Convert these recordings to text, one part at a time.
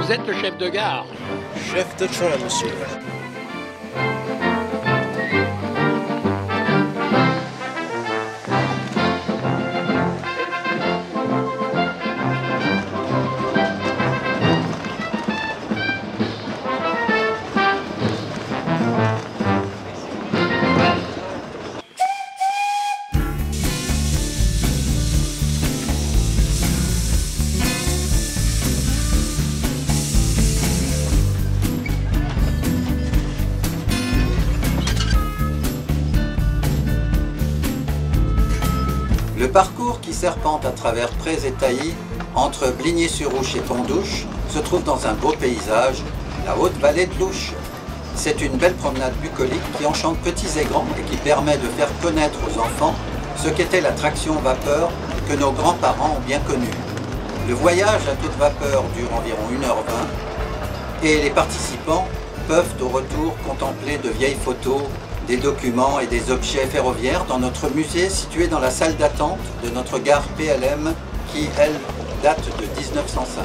Vous êtes le chef de gare? Chef de train, monsieur. Le parcours qui serpente à travers prés et taillis, entre Bligny-sur-Ouche et Pont-d'Ouche, se trouve dans un beau paysage, la haute vallée de l'Ouche. C'est une belle promenade bucolique qui enchante petits et grands et qui permet de faire connaître aux enfants ce qu'était la traction vapeur que nos grands-parents ont bien connue. Le voyage à toute vapeur dure environ 1h20 et les participants peuvent au retour contempler de vieilles photos, des documents et des objets ferroviaires dans notre musée situé dans la salle d'attente de notre gare PLM qui, elle, date de 1905.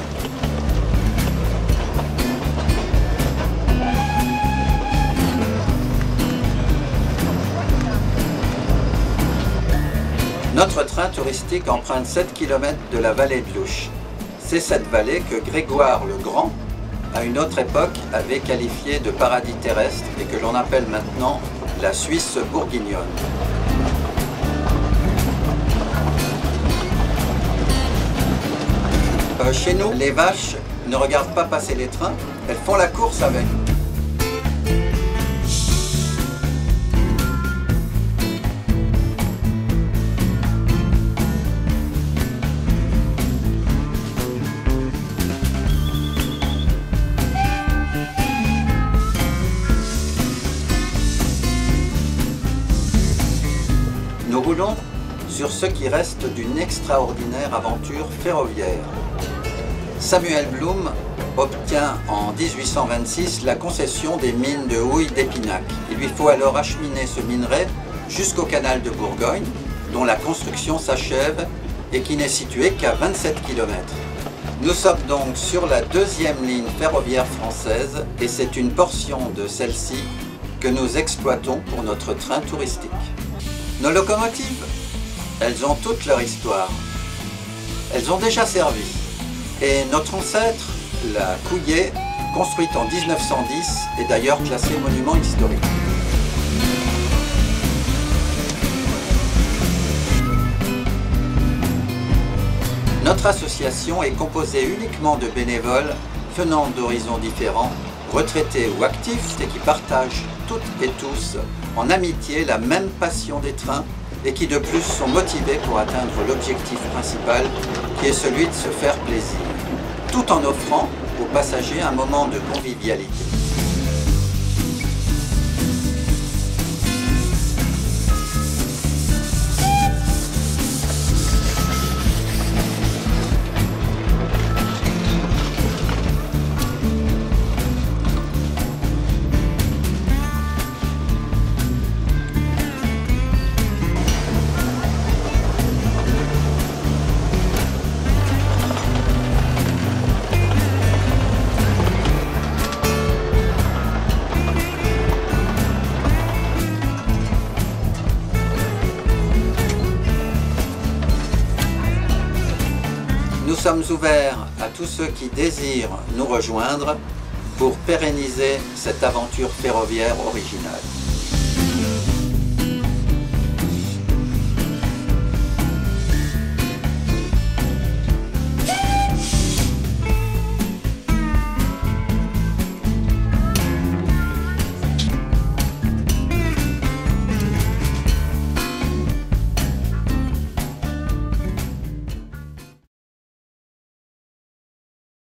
Notre train touristique emprunte 7 km de la vallée de l'Ouche. C'est cette vallée que Grégoire le Grand, à une autre époque, avait qualifiée de paradis terrestre et que l'on appelle maintenant la Suisse bourguignonne. Chez nous, les vaches ne regardent pas passer les trains, elles font la course avec. Nous roulons sur ce qui reste d'une extraordinaire aventure ferroviaire. Samuel Blum obtient en 1826 la concession des mines de houille d'Épinac. Il lui faut alors acheminer ce minerai jusqu'au canal de Bourgogne, dont la construction s'achève et qui n'est situé qu'à 27 km. Nous sommes donc sur la deuxième ligne ferroviaire française et c'est une portion de celle-ci que nous exploitons pour notre train touristique. Nos locomotives, elles ont toute leur histoire. Elles ont déjà servi. Et notre ancêtre, la Couillet, construite en 1910, est d'ailleurs classée monument historique. Notre association est composée uniquement de bénévoles venant d'horizons différents, retraités ou actifs et qui partagent toutes et tous en amitié la même passion des trains et qui de plus sont motivés pour atteindre l'objectif principal qui est celui de se faire plaisir, tout en offrant aux passagers un moment de convivialité. Nous sommes ouverts à tous ceux qui désirent nous rejoindre pour pérenniser cette aventure ferroviaire originale.